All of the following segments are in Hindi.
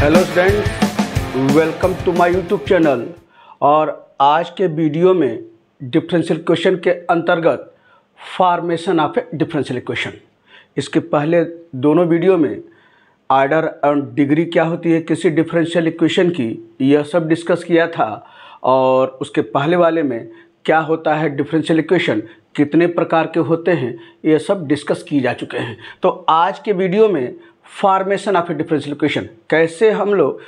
Hello students, welcome to my YouTube channel. और आज के वीडियो में डिफरेंशियल इक्वेशन के अंतर्गत formation of a differential equation. इसके पहले दोनों वीडियो में आर्डर एंड डिग्री क्या होती है किसी डिफरेंशियल इक्वेशन की, यह सब डिस्कस किया था। और उसके पहले वाले में क्या होता है डिफरेंशियल इक्वेशन, कितने प्रकार के होते हैं, ये सब डिस्कस किए जा चुके हैं। तो आज के वीडियो में formation of a differential equation, कैसे हम लोग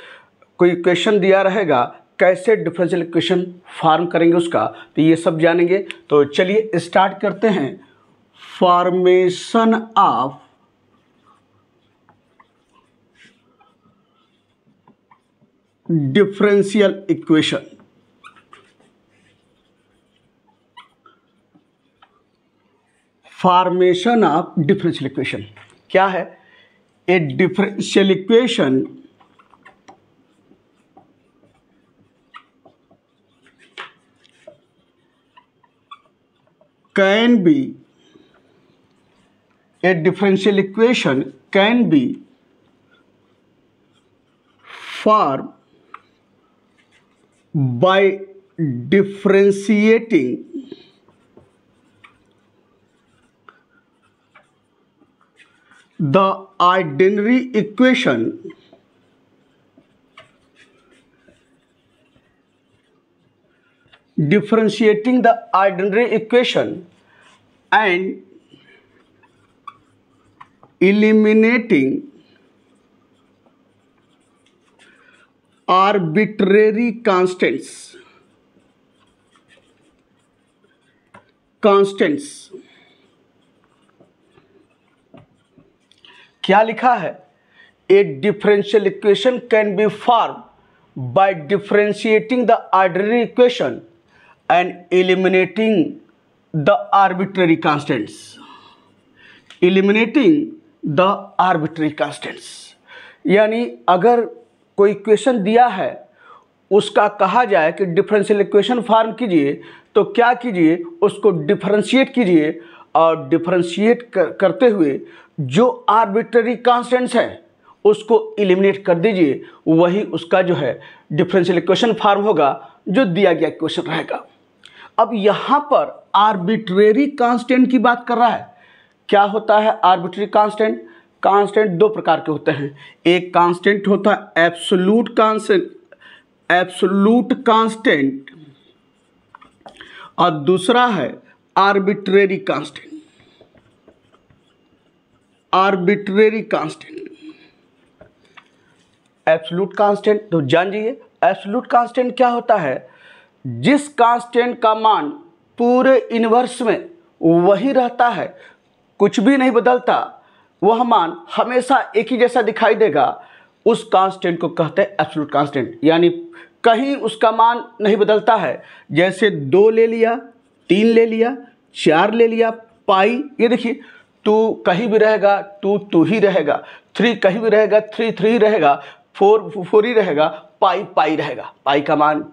कोई इक्वेशन दिया रहेगा कैसे डिफरेंशियल इक्वेशन फॉर्म करेंगे उसका, तो ये सब जानेंगे। तो चलिए स्टार्ट करते हैं। Formation of differential equation. Formation of differential equation क्या है? ए differential equation can be formed by differentiating the ordinary equation and eliminating arbitrary constants क्या लिखा है? ए differential equation can be form by differentiating the ordinary equation and eliminating the arbitrary constants. Eliminating the arbitrary constants यानी अगर कोई इक्वेशन दिया है उसका कहा जाए कि डिफरेंशियल इक्वेशन फॉर्म कीजिए, तो क्या कीजिए, उसको डिफरेंशिएट कीजिए और डिफरेंशिएट करते हुए जो आर्बिट्रेरी कांस्टेंट्स हैं उसको एलिमिनेट कर दीजिए, वही उसका जो है डिफरेंशियल इक्वेशन फॉर्म होगा जो दिया गया इक्वेशन रहेगा। अब यहाँ पर आर्बिट्रेरी कांस्टेंट की बात कर रहा है। क्या होता है आर्बिट्रेरी कांस्टेंट? कांस्टेंट दो प्रकार के होते हैं। एक कांस्टेंट होता है एब्सोल्यूट कांस्टेंट और दूसरा है आर्बिट्रेरी कांस्टेंट। एब्सोल्यूट कांस्टेंट तो जान जाइए, एब्सोल्यूट कांस्टेंट क्या होता है? जिस कांस्टेंट का मान पूरे इनवर्स में वही रहता है, कुछ भी नहीं बदलता, वह मान हमेशा एक ही जैसा दिखाई देगा, उस कांस्टेंट को कहते हैं एब्सोल्यूट कांस्टेंट। यानी कहीं उसका मान नहीं बदलता है। जैसे 2 ले लिया, 3 ले लिया, 4 ले लिया, पाई, ये देखिए 2 कहीं भी रहेगा 2 ही रहेगा, 3 कहीं भी रहेगा 3 ही रहेगा, 4 ही रहेगा, पाई रहेगा। पाई का मान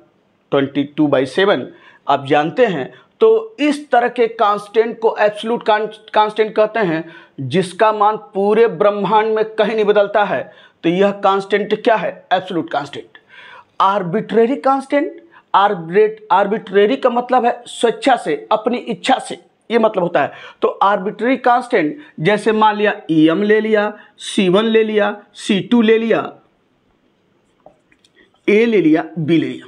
22/7 आप जानते हैं। तो इस तरह के कांस्टेंट को एब्सोल्यूट कांस्टेंट कहते हैं, जिसका मान पूरे ब्रह्मांड में कहीं नहीं बदलता है। तो यह कांस्टेंट क्या है? Absolute constant. Arbitrary constant, arbitrary का मतलब है स्वेच्छा से, अपनी इच्छा से, ये मतलब होता है। तो आर्बिट्रेरी कांस्टेंट जैसे मान लिया em ले लिया, c1 ले लिया, c2 ले लिया, a ले लिया, b ले लिया,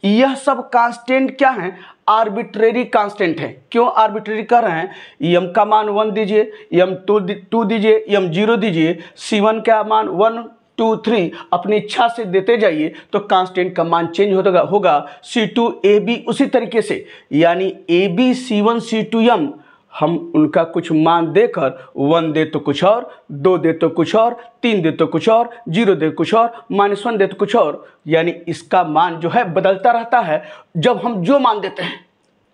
यह सब कांस्टेंट क्या हैं? आर्बिट्रेरी कांस्टेंट है। क्यों आर्बिट्रेरी कर रहे हैं? m का मान 1 दीजिए, m 2 दीजिए, m 0 दीजिए, c1 का मान 1 2 3 अपनी इच्छा से देते जाइए तो कांस्टेंट का मान चेंज होगा। c2 ab उसी तरीके से, यानी ab c1 c2 m हम उनका कुछ मान देकर 1 दे तो कुछ और, 2 दे तो कुछ और, 3 दे तो कुछ और, 0 दे कुछ और, -1 दे तो कुछ और, यानी इसका मान जो है बदलता रहता है जब हम जो मान देते हैं।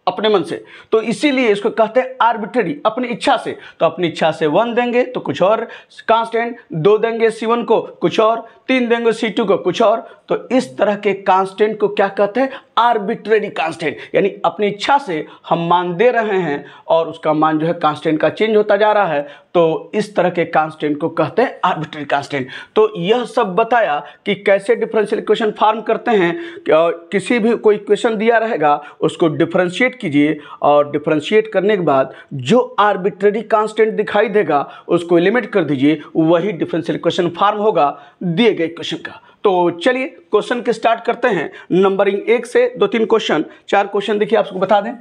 अपने मन से, तो इसीलिए इसको कहते हैं आर्बिट्रेरी, अपनी इच्छा से। तो अपनी इच्छा से 1 देंगे तो कुछ और कांस्टेंट, 2 देंगे C1 को कुछ और, 3 देंगे C2 को कुछ और। तो इस तरह के कांस्टेंट को क्या कहते हैं? Arbitrary constant. यानी अपनी इच्छा से हम मान दे रहे हैं और उसका मान जो है कांस्टेंट का चेंज होता जा रहा है, तो इस तरह के कांस्टेंट को कहते हैं आर्बिट्रेरी कांस्टेंट। तो यह सब बताया कि कैसे डिफरेंशियल इक्वेशन फॉर्म करते हैं। किसी भी कोई इक्वेशन दिया रहेगा उसको डिफरेंशिएट कीजिए और डिफरेंशिएट करने के बाद जो आर्बिट्रेरी कांस्टेंट दिखाई देगा उसको एलिमिनेट कर दीजिए, वही डिफरेंशियल इक्वेशन फॉर्म होगा दिए गए इक्वेशन का। तो चलिए क्वेश्चन के स्टार्ट करते हैं। नंबरिंग 1 से 2-3 क्वेश्चन, 4 क्वेश्चन देखिए आपको बता दें।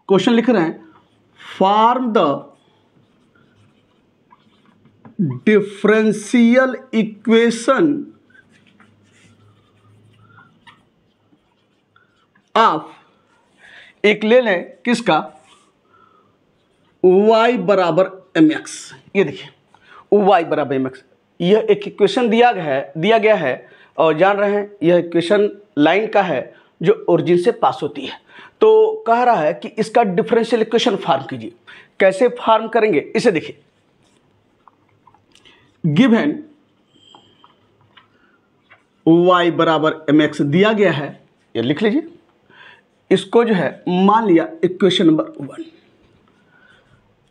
क्वेश्चन लिख रहे हैं, form the differential equation of, एक ले लें किसका, y बराबर mx। ये देखिए y बराबर mx, यह एक इक्वेशन दिया गया है और जान रहे हैं यह इक्वेशन लाइन का है जो ओरिजिन से पास होती है। तो कह रहा है कि इसका डिफरेंशियल इक्वेशन फॉर्म कीजिए। कैसे फॉर्म करेंगे इसे देखिए। गिवन y बराबर mx दिया गया है, ये लिख लीजिए। इसको जो है मान लिया इक्वेशन नंबर 1।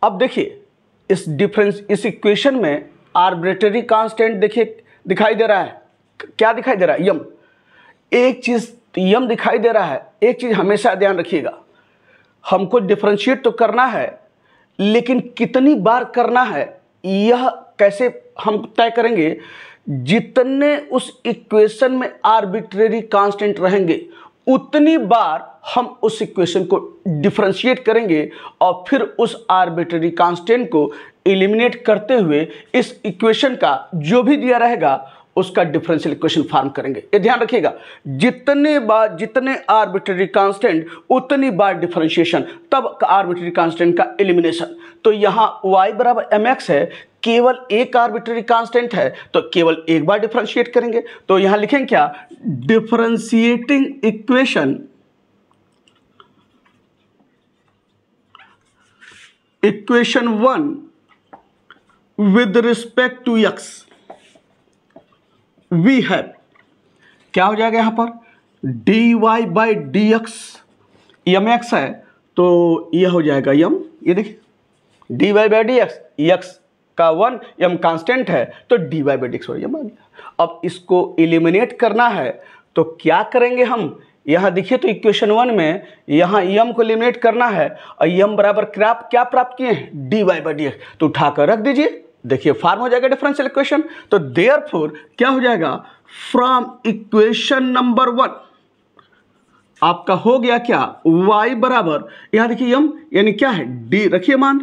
अब देखिए इस इक्वेशन में आर्बिट्रेरी कांस्टेंट देखिए दिखाई दे रहा है। क्या दिखाई दे रहा है? यम। एक चीज यम दिखाई दे रहा है। एक चीज हमेशा ध्यान रखिएगा, हमको डिफरेंशिएट तो करना है लेकिन कितनी बार करना है यह कैसे हम तय करेंगे? जितने उस इक्वेशन में आर्बिट्रेरी कांस्टेंट रहेंगे उतनी बार हम उस इक्वेशन को डिफरेंशिएट करेंगे और फिर उस आर्बिट्रेरी कांस्टेंट को एलिमिनेट करते हुए इस इक्वेशन का जो भी दिया रहेगा उसका डिफरेंशियल इक्वेशन फॉर्म करेंगे। ये ध्यान रखिएगा, जितने आर्बिट्रेरी कांस्टेंट उतनी बार डिफरेंशिएशन, तब आर्बिट्रेरी कांस्टेंट का एलिमिनेशन। तो यहाँ y बराबर mx है, केवल एक आर्बिट्रेरी कांस्टेंट है तो केवल एक बार डिफरेंशिएट करेंगे। तो यहाँ लिखेंगे क्या, differentiating equation equation 1 with respect to x we have, क्या हो जाएगा यहाँ पर, dy by d x, m x है तो यह हो जाएगा यम। ये देखिए dy by d x, x का 1 यम कांस्टेंट है तो dy by d x m आ गया। अब इसको एलिमिनेट करना है तो क्या करेंगे हम, यहाँ देखिए तो इक्वेशन 1 में यहाँ यम को एलिमिनेट करना है और यम बराबर क्या प्राप्त किए हैं, dy बाई डी एक्स, तो उठाकर रख दीजिए। देखिए फॉर्म हो जाएगा डिफरेंशियल इक्वेशन। तो देयरफॉर क्या हो जाएगा, फ्रॉम इक्वेशन नंबर 1 आपका हो गया क्या, y बराबर, यहां देखिए यम यानी क्या है, d रखिए मान,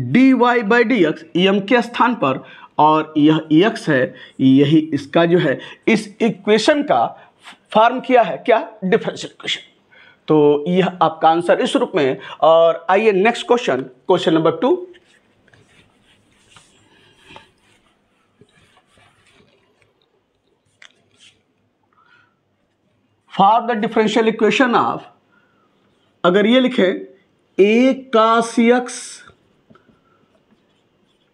dy बाई डी एक्स यम के स्थान पर, और यह x है, यही इसका जो है इस इक्वेशन का फॉर्म किया है क्या, डिफरेंशियल इक्वेशन। तो यह आपका आंसर इस रूप में है। और आइए next question, question number 2। For the differential equation of, अगर ये लिखे a cos x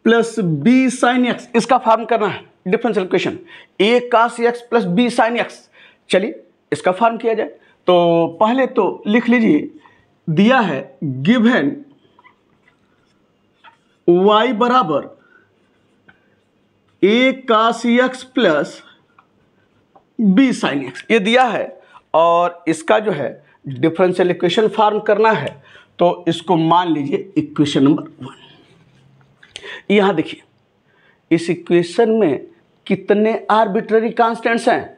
plus b sin x, इसका फॉर्म करना है differential equation, a cos x plus b sin x। चलिए इसका फॉर्म किया जाए। तो पहले तो लिख लीजिए, दिया है गिवन y बराबर a cos x plus b sin x, ये दिया है और इसका जो है डिफरेंशियल इक्वेशन फॉर्म करना है। तो इसको मान लीजिए इक्वेशन नंबर 1। यहां देखिए इस इक्वेशन में कितने आर्बिट्रेरी कांस्टेंट्स हैं,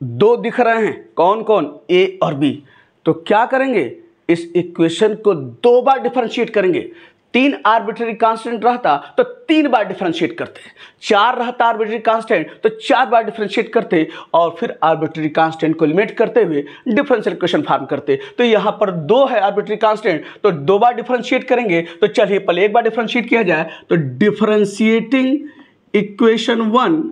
2 दिख रहे हैं, कौन कौन, a और b। तो क्या करेंगे, इस इक्वेशन को 2 बार डिफरेंशिएट करेंगे। 3 आर्बिट्रेरी कांस्टेंट रहता तो 3 बार डिफरेंशिएट करते, 4 रहता आर्बिट्रेरी कांस्टेंट तो 4 बार डिफरेंशिएट करते और फिर आर्बिट्रेरी कांस्टेंट को एलिमिनेट करते हुए डिफरेंशियल इक्वेशन फॉर्म करते। तो यहाँ पर 2 है आर्बिट्रेरी कांस्टेंट तो 2 बार डिफरेंशिएट करेंगे। तो चलिए पहले एक बार डिफरेंशिएट किया जाए। तो differentiating equation 1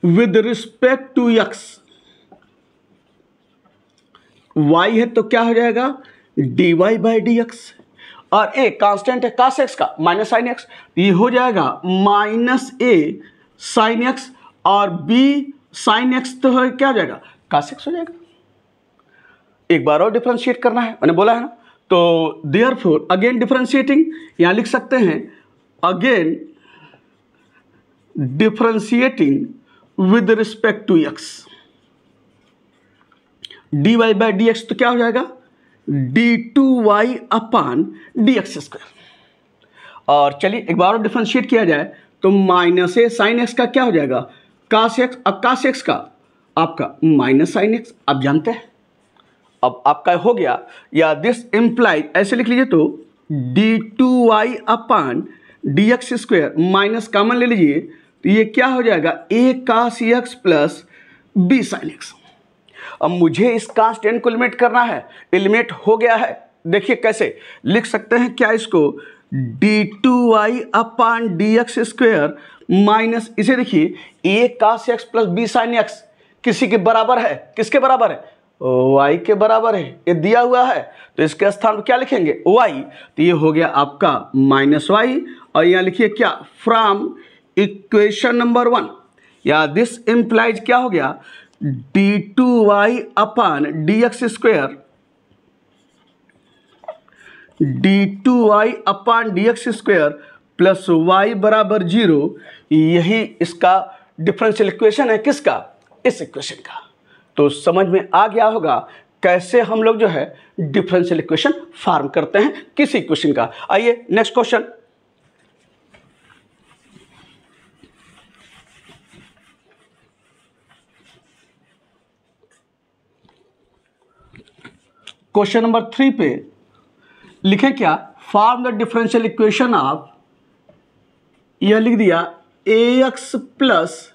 with respect to x, y है तो क्या हो जाएगा dy बाई डी एक्स, और a कांस्टेंट है cos x का माइनस साइन एक्स, ये हो जाएगा माइनस a साइन एक्स, और b साइन एक्स तो है क्या हो जाएगा cos x हो जाएगा। एक बार और डिफरेंशिएट करना है, मैंने बोला है ना, तो देयरफॉर अगेन डिफरेंशिएटिंग, यहां लिख सकते हैं again differentiating with respect to x, dy by d x तो क्या हो जाएगा d2y upon D x square. और चलिए एक बार और डिफरेंशिएट किया जाए तो माइनस ए साइन एक्स का क्या हो जाएगा कास एक्स, अब कास एक्स का आपका माइनस साइन एक्स, आप जानते हैं अब आपका हो गया, या दिस इम्प्लाइज ऐसे लिख लीजिए तो d2y upon D x square, minus common ले लीजिए तो ये क्या हो जाएगा a cos x plus b sine X. अब मुझे इस कांस्टेंट को एलिमिनेट करना है, एलिमिनेट हो गया है, देखिए कैसे लिख सकते हैं क्या इसको d2y upon D x square minus, इसे देखिए a cos x plus b sine x किसी के बराबर है, किसके बराबर है y के बराबर है, ये दिया हुआ है तो इसके स्थान पर क्या लिखेंगे y, तो ये हो गया आपका माइनस y, और यहाँ लिखिए क्या फ्रॉम इक्वेशन नंबर 1, या दिस इम्प्लाइज क्या हो गया d2y upon D x square, d2y upon D x square plus y बराबर 0, यही इसका डिफरेंशियल इक्वेशन है, किसका इस इक्वेशन का। तो समझ में आ गया होगा कैसे हम लोग जो है डिफरेंशियल इक्वेशन फॉर्म करते हैं किसी इक्वेशन का। आइए नेक्स्ट क्वेश्चन, क्वेश्चन नंबर 3 पे लिखे क्या form the differential equation of, यह लिख दिया ax प्लस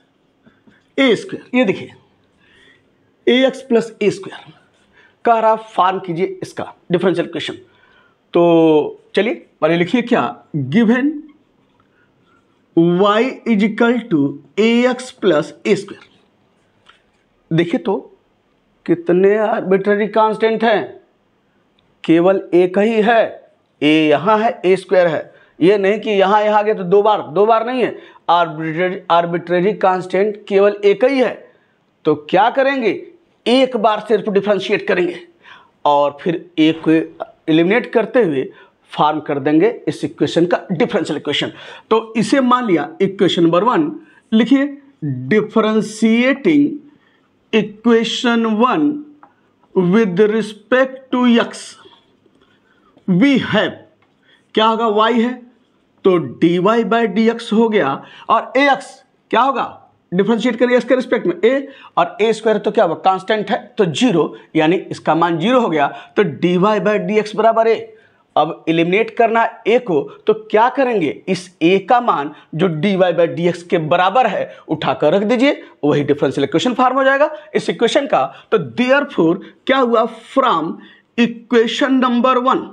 ए स्क्वायर, ये देखिए ax प्लस ए स्क्वायर कह रहा फॉर्म कीजिए इसका डिफरेंशियल इक्वेशन। तो चलिए पहले लिखिए क्या given y is equal to ax plus a square, देखिए तो कितने आर्बिट्ररी कांस्टेंट हैं, केवल एक ही है, a यहाँ है a स्क्वायर है, ये नहीं कि यहाँ यहाँ गए तो दो बार नहीं है, आर्बिट्ररी कांस्टेंट केवल एक ही है। तो क्या करेंगे एक बार सिर्फ डिफरेंशिएट करेंगे और फिर एक को एलिमिनेट करते हुए फॉर्म कर देंगे इस इक्वेशन का डिफरेंशियल इक्वेशन। तो इसे मान लिया इक्वेशन नंबर 1, लिखिए differentiating equation 1 with respect to x, we have क्या होगा y है तो dy बाई डी एक्स हो गया, और ax क्या होगा डिफरेंशिएट करिए इसके रिस्पेक्ट में a, और a स्क्वायर तो क्या होगा कांस्टेंट है तो 0, यानी इसका मान 0 हो गया, तो dy बाई डी एक्स बराबर a। अब एलिमिनेट करना a को, तो क्या करेंगे इस a का मान जो dy बाई डी एक्स के बराबर है उठाकर रख दीजिए, वही डिफरेंशियल इक्वेशन फॉर्म हो जाएगा इस इक्वेशन का। तो देयरफॉर क्या हुआ फ्रॉम इक्वेशन नंबर 1,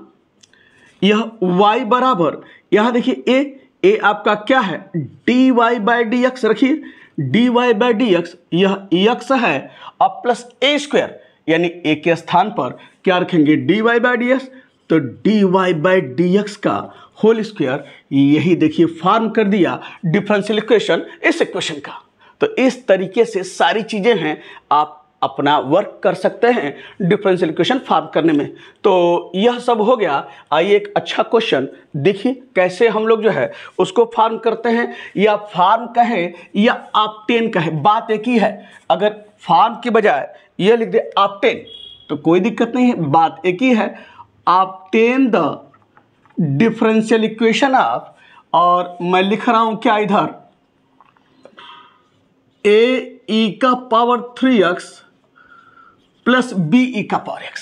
यह y बराबर, यहां देखिए a आपका क्या है dy बाई डी एक्स, रखिए dy बाई डी एक्स, यह x है अब प्लस a स्क्वायर, यानी a के स्थान पर क्या रखेंगे dy बाई डी एक्स, तो dy बाई डी एक्स का होल स्क्वायर, यही देखिए फॉर्म कर दिया डिफरेंशियल इक्वेशन इस इक्वेशन का। तो इस तरीके से सारी चीजें हैं, आप अपना वर्क कर सकते हैं डिफरेंशियल इक्वेशन फॉर्म करने में। तो यह सब हो गया। आइए एक अच्छा क्वेश्चन देखिए कैसे हम लोग जो है उसको फॉर्म करते हैं, या फॉर्म कहें या ऑब्टेन कहें बात एक ही है। अगर फॉर्म की बजाय यह लिख दे ऑब्टेन तो कोई दिक्कत नहीं है, बात एक ही है। Obtain the differential equation of, और मैं लिख रहा हूं क्या इधर ए ई का power 3x plus B E का पावर x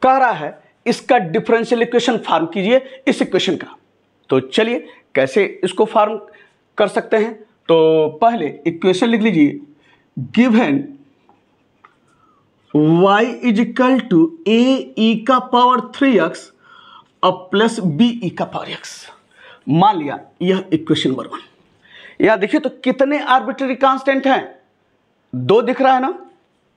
कह रहा है, इसका डिफरेंशियल इक्वेशन फॉर्म कीजिए इस इक्वेशन का। तो चलिए कैसे इसको फॉर्म कर सकते हैं, तो पहले इक्वेशन लिख लीजिए given y is equal to A E का पावर 3x अब प्लस बी ई का पावर x। मान लिया यह इक्वेशन नंबर 1। यहां देखिए तो कितने आर्बिट्ररी कांस्टेंट हैं, 2 दिख रहा है ना,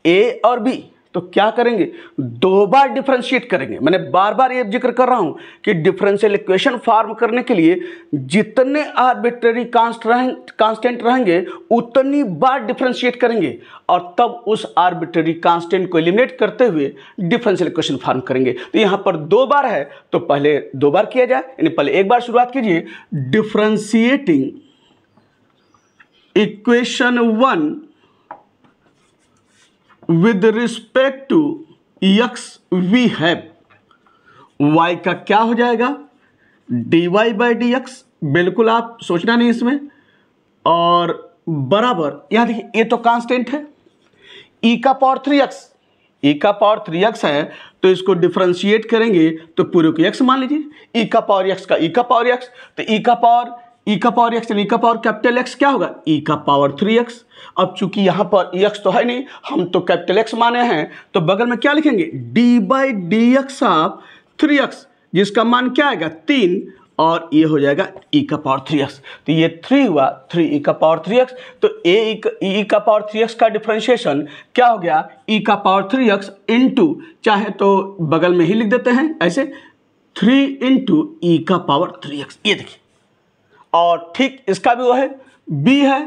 ए और बी। तो क्या करेंगे, 2 बार डिफरेंशिएट करेंगे। मैंने बार बार ये जिक्र कर रहा हूं कि डिफरेंशियल इक्वेशन फॉर्म करने के लिए जितने आर्बिट्ररी कांस्टेंट रहेंगे उतनी बार डिफरेंशिएट करेंगे और तब उस आर्बिट्ररी कांस्टेंट को एलिमिनेट करते हुए डिफरेंशियल इक्वेशन फॉर्म करेंगे। तो यहां पर 2 बार है तो पहले 2 बार किया जाए, यानी पहले एक बार शुरुआत कीजिए। Differentiating equation 1 with respect to x we have, y का क्या हो जाएगा, dy by dx, बिल्कुल आप सोचना नहीं इसमें, और बराबर यहां देखिए ये तो कांस्टेंट है e का पावर 3x, e का पावर 3x है तो इसको डिफरेंशिएट करेंगे तो पूरे को x मान लीजिए, e का पावर x का e का पावर x, तो e का पावर x यानी e का पावर कैपिटल X क्या होगा, e का पावर 3x। अब चूंकि यहां पर x तो है नहीं, हम तो कैपिटल X माने हैं, तो बगल में क्या लिखेंगे, d by d x of 3x, जिसका मान क्या आएगा 3, और ये हो जाएगा e का पावर 3x। तो ये 3 हुआ, 3e का पावर 3x। तो e का पावर 3x का डिफरेंशिएशन क्या हो गया, e का पावर 3x इंटू, चाहे तो बगल में ही लिख देते हैं ऐसे, 3 इंटू e का पावर 3x। ये देखिए, और ठीक इसका भी वो है, b है,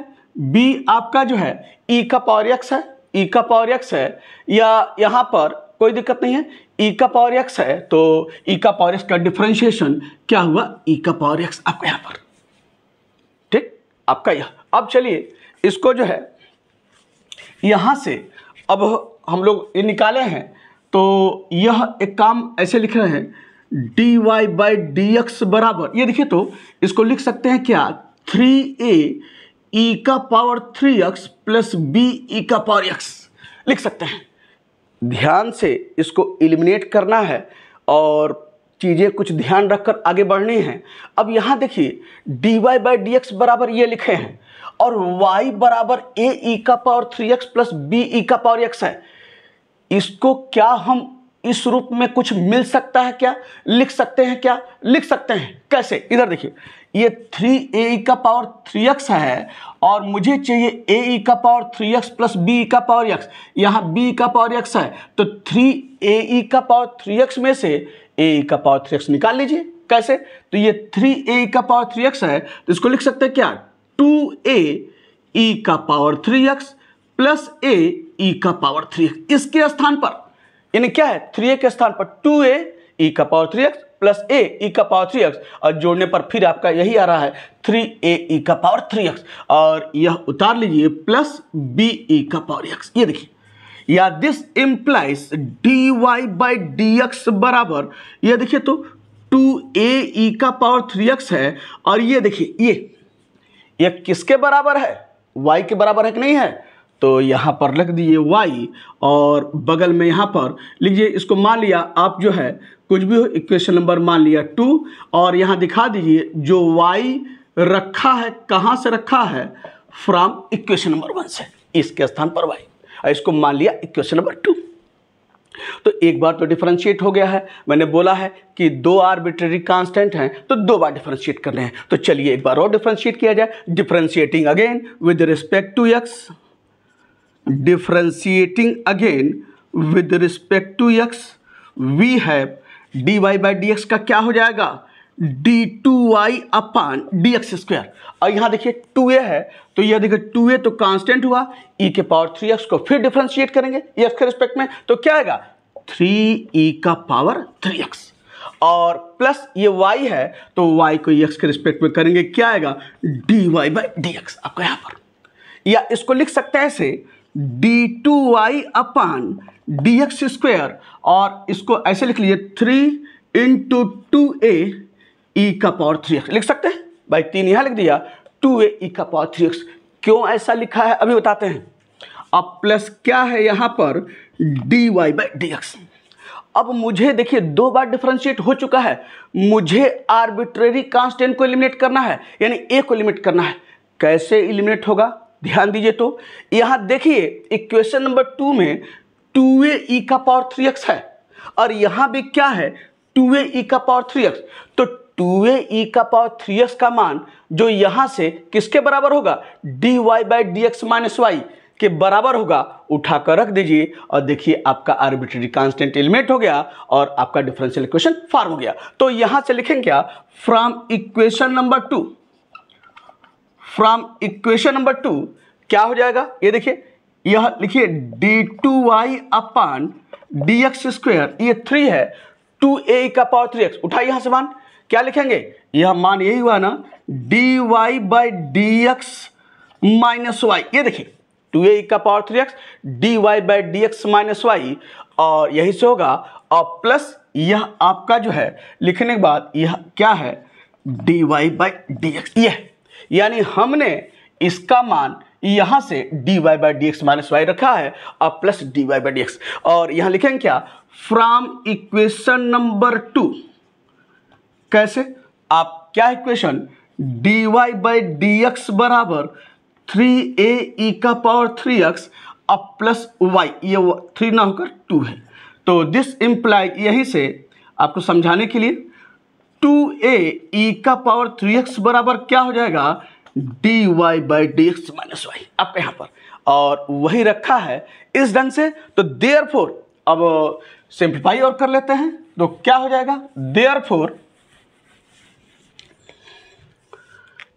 b आपका जो है e का पावर x है, e का पावर x है, या यहां पर कोई दिक्कत नहीं है, e का पावर x है तो e का पावर x का डिफरेंशिएशन क्या हुआ, e का पावर x आपका यहां पर, ठीक आपका यह। अब चलिए इसको जो है यहां से अब हम लोग ये निकाले हैं, तो यह एक काम ऐसे लिख रहे हैं, dy बाई डी एक्स बराबर, ये देखिए तो इसको लिख सकते हैं क्या, 3a e का power 3x plus b e का पावर x लिख सकते हैं। ध्यान से इसको एलिमिनेट करना है और चीज़ें कुछ ध्यान रखकर आगे बढ़नी है। अब यहाँ देखिए dy बाई डी एक्स बराबर ये लिखे हैं और y बराबर a e का power 3x plus b e का पावर x है। इसको क्या हम इस रूप में कुछ मिल सकता है क्या, लिख सकते हैं क्या, लिख सकते हैं। कैसे, इधर देखिए, ये 3a का पावर 3x है और मुझे चाहिए a का पावर 3x प्लस b का पावर x, यहाँ b का पावर x है, तो 3a का पावर 3x में से a का पावर 3x निकाल लीजिए। कैसे, तो ये 3a का पावर 3x है तो इसको लिख सकते हैं क्या, 2a e का power 3x plus a e का पावर 3x। इसके स्थान पर यानी क्या है, 3a के स्थान पर 2a e का power 3x plus a e का पावर 3x, और जोड़ने पर फिर आपका यही आ रहा है 3a e का पावर 3x, और यह उतार लीजिए प्लस b e का पावर x। ये देखिए, या this implies dy by d x बराबर, ये देखिए तो 2a e का पावर 3x है, और ये देखिए ये किसके बराबर है, y के बराबर है कि नहीं है, तो यहाँ पर लिख दीजिए y, और बगल में यहाँ पर लीजिए, इसको मान लिया आप जो है कुछ भी हो, इक्वेशन नंबर मान लिया 2, और यहाँ दिखा दीजिए जो y रखा है, कहाँ से रखा है, फ्रॉम इक्वेशन नंबर 1 से, इसके स्थान पर y, और इसको मान लिया इक्वेशन नंबर 2। तो एक बार तो डिफरेंशिएट हो गया है, मैंने बोला है कि 2 आर्बिट्ररी कांस्टेंट हैं तो 2 बार डिफरेंशिएट करने हैं। तो चलिए एक बार और डिफरेंशिएट किया जाए, differentiating again with respect to x, differentiating again with respect to x, we have dy by dx का क्या हो जाएगा, d2y अपान dx स्क्वायर, और यहाँ देखिए 2a है तो यह देखिए 2a तो कांस्टेंट हुआ, e के पावर 3x को फिर डिफरेंशिएट करेंगे x के रिस्पेक्ट में, तो क्या आएगा 3e का पावर 3x, और प्लस ये y है तो y को x के रिस्पेक्ट में करेंगे, क्या आएगा dy बाई dx आपका यहाँ पर, या इसको लिख सकते हैं ऐसे d2y अपान dx स्क्वायर, और इसको ऐसे लिख लीजिए 3 इंटू 2a e का पावर 3x लिख सकते हैं भाई, 3 यहाँ लिख दिया, 2a e का पावर 3x। क्यों ऐसा लिखा है अभी बताते हैं। अब प्लस क्या है यहाँ पर dy बाई dx। अब मुझे देखिए 2 बार डिफरेंशिएट हो चुका है, मुझे आर्बिट्रेरी कांस्टेंट को एलिमिनेट करना है, यानी a को एलिमिनेट करना है। कैसे एलिमिनेट होगा, ध्यान दीजिए, तो यहां देखिए इक्वेशन नंबर 2 में 2a e का पावर 3x है, और यहां भी क्या है 2a e का पावर 3x, तो 2a e का पावर 3x का मान जो यहां से किसके बराबर होगा, dy by d x minus y के बराबर होगा, उठाकर रख दीजिए और देखिए आपका आर्बिट्रेरी कांस्टेंट एलिमिनेट हो गया और आपका डिफरेंशियल इक्वेशन फॉर्म हो गया। तो यहां से लिखेंगे क्या, from equation number 2, from equation number 2 क्या हो जाएगा, ये देखिए, यह लिखिए d2y upon D x square, ये 3 है, 2a का पावर 3x, उठाइए यहां से मान, क्या लिखेंगे, यह मान यही हुआ ना, dy by d x minus y, ये देखिए 2a का power 3x dy by d x minus y, और यही से होगा, और प्लस यह आपका जो है लिखने के बाद यह क्या है, dy बाई डी एक्स, यह यानी हमने इसका मान यहां से dy by d x minus y रखा है और plus dy by d x, और यहां लिखेंगे क्या, फ्रॉम इक्वेशन नंबर 2, कैसे, आप क्या equation, dy by d x बराबर 3a e का पावर 3x अब प्लस y, ये 3 ना होकर 2 है, तो दिस इम्प्लाई, यहीं से आपको समझाने के लिए 2a e का पावर 3x बराबर क्या हो जाएगा, dy by d x minus y, आपके यहाँ पर, और वही रखा है इस ढंग से। तो देयरफॉर अब सिंप्लीफाई और कर लेते हैं, तो क्या हो जाएगा, देयरफॉर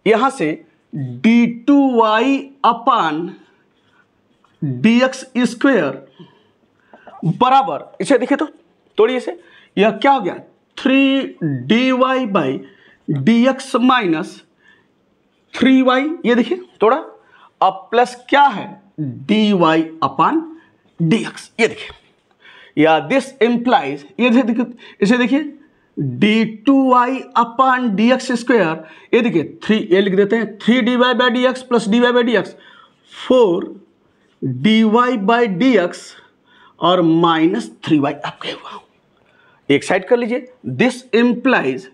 यहां से d2y upon D x square बराबर, इसे देखिए तो तोड़िए इसे, यह क्या हो गया, 3dy by d x minus 3y, ये देखिए थोड़ा, अब प्लस क्या है, dy अपान डी एक्स, ये देखिए, या दिस इम्प्लाइज, ये देखिए, इसे देखिए d2y upon D x square, ये देखिए 3, ये लिख देते हैं 3dy by d x plus dy by d x, 4dy by d x और माइनस 3y आपके हुआ, एक साइड कर लीजिए, this implies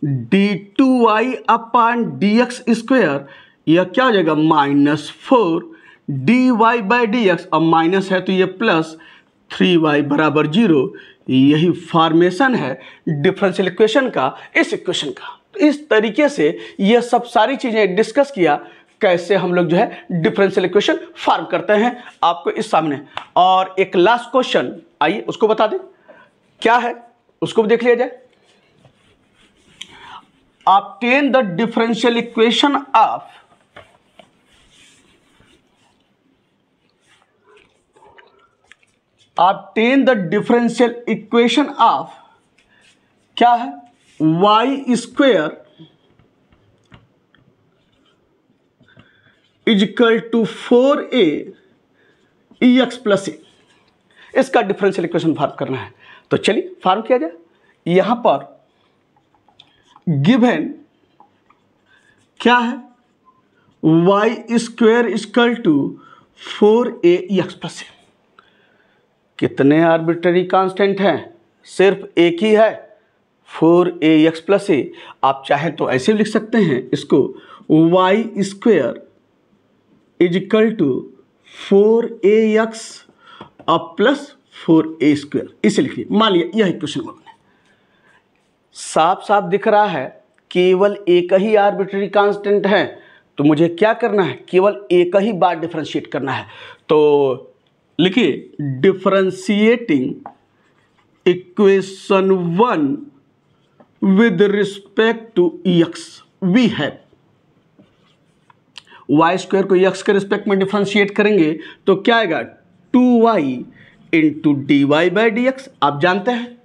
d2y upon D x square, यह क्या हो जाएगा, minus 4dy by d x, और माइनस है तो ये प्लस 3y बराबर 0, यही फॉर्मेशन है डिफरेंशियल इक्वेशन का, इस इक्वेशन का। इस तरीके से ये सब सारी चीज़ें डिस्कस किया, कैसे हम लोग जो है डिफरेंशियल इक्वेशन फॉर्म करते हैं आपको इस सामने। और एक लास्ट क्वेश्चन, आइए उसको बता दें क्या है, उसको भी देख लिया जाए। Obtain the differential equation of obtain the differential equation of क्या है, y square is equal to 4a ex plus A, इसका डिफरेंशियल इक्वेशन फॉर्म करना है। तो चलिए फॉर्म किया जाए। यहां पर गिवन क्या है, y square is equal to 4a ex plus A, कितने आर्बिट्ररी कांस्टेंट हैं, सिर्फ एक ही है, 4ax प्लस ए। आप चाहें तो ऐसे भी लिख सकते हैं इसको, y square is equal to 4ax अब प्लस 4a स्क्वेयर, इसे लिखिए। मान लिया यह इक्वेशन हमने, साफ साफ दिख रहा है केवल एक ही आर्बिट्ररी कांस्टेंट है, तो मुझे क्या करना है, केवल एक ही बार डिफरेंशिएट करना है। तो लिखिए differentiating equation 1 with respect to x, we have y square को एक्स के रिस्पेक्ट में डिफरेंशिएट करेंगे तो क्या आएगा, 2y into d y by d x. आप जानते हैं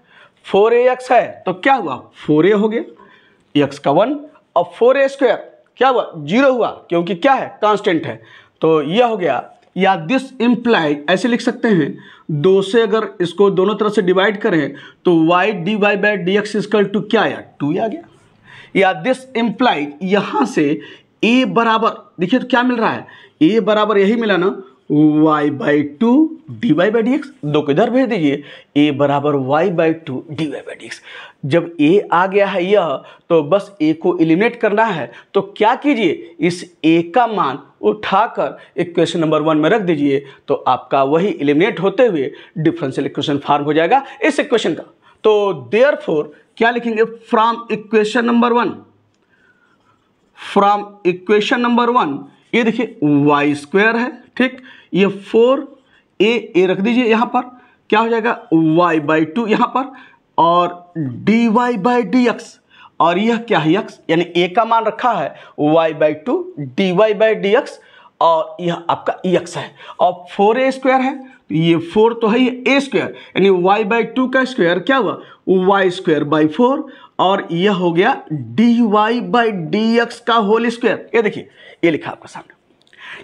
4ax है तो क्या हुआ, 4a हो गया, x का 1, और 4a स्क्वायर क्या हुआ, 0 हुआ, क्योंकि क्या है, कांस्टेंट है। तो यह हो गया, या दिस इम्प्लाई ऐसे लिख सकते हैं, 2 से अगर इसको दोनों तरफ से डिवाइड करें तो y dy by d x equal to क्या आया, 2 आ गया। या दिस इम्प्लाई यहाँ से a बराबर, देखिए तो क्या मिल रहा है, a बराबर यही मिला ना, y by 2 dy by d x, 2 को इधर भेज दीजिए, a बराबर y by 2 dy by d x. जब a आ गया है यह, तो बस a को एलिमिनेट करना है। तो क्या कीजिए, इस a का मान उठाकर इक्वेशन नंबर 1 में रख दीजिए, तो आपका वही एलिमिनेट होते हुए डिफरेंशियल इक्वेशन फॉर्म हो जाएगा इस इक्वेशन का। तो देयरफॉर क्या लिखेंगे, फ्रॉम इक्वेशन नंबर वन ये देखिए वाई स्क्वायर है, ठीक, ये 4a रख दीजिए यहाँ पर, क्या हो जाएगा y/2 यहाँ पर, और dy/dx, और यह क्या है x, यानी a का मान रखा है y/2 dy/dx, और यह आपका x है, और 4a स्क्वायर है, ये 4 तो है ये a स्क्वायर, यानी y/2 का स्क्वायर क्या हुआ y²/4, और यह हो गया dy/dx का होल स्क्वायर। ये देखिए ये लिखा आपका सामने,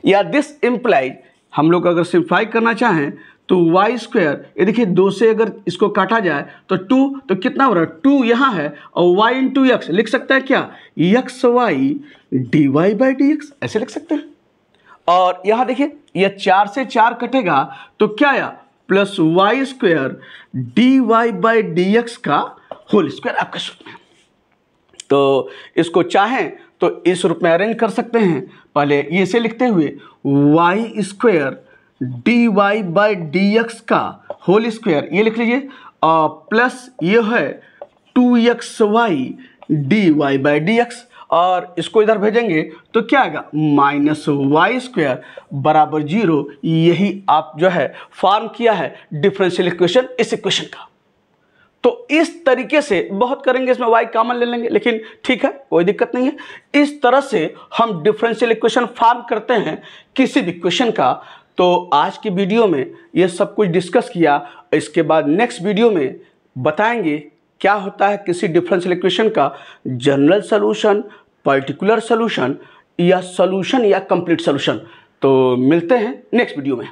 या दिस इम्प्लाइज, हम लोग अगर सिंप्लीफाई करना चाहें तो वाई स्क्वायर, ये देखिए 2 से अगर इसको काटा जाए तो 2, तो कितना हो रहा है 2 यहाँ है, और y इंटू एक्स लिख सकते हैं क्या, xy dy/dx ऐसे लिख सकते हैं। और यहाँ देखिए ये 4 से 4 कटेगा तो क्या आया, प्लस वाई स्क्वायर dy/dx का होल स्क्वायर आपके सूत्र में। तो इसको चाहें तो इस रूप में अरेंज कर सकते हैं, पहले इसे लिखते हुए वाई स्क्वायर dy/dx का होल स्क्वायर ये लिख लीजिए, प्लस ये है 2xy dy/dx, और इसको इधर भेजेंगे तो क्या आएगा -y² बराबर 0। यही आप जो है फॉर्म किया है डिफरेंशियल इक्वेशन इस इक्वेशन का। तो इस तरीके से बहुत करेंगे, इसमें y कॉमन ले लेंगे, लेकिन ठीक है कोई दिक्कत नहीं है। इस तरह से हम डिफरेंशियल इक्वेशन फॉर्म करते हैं किसी भी इक्वेशन का। तो आज की वीडियो में ये सब कुछ डिस्कस किया, इसके बाद नेक्स्ट वीडियो में बताएंगे क्या होता है किसी डिफरेंशियल इक्वेशन का जनरल सॉल्यूशन, पर्टिकुलर सॉल्यूशन, या सॉल्यूशन या कंप्लीट सॉल्यूशन। तो मिलते हैं नेक्स्ट वीडियो में।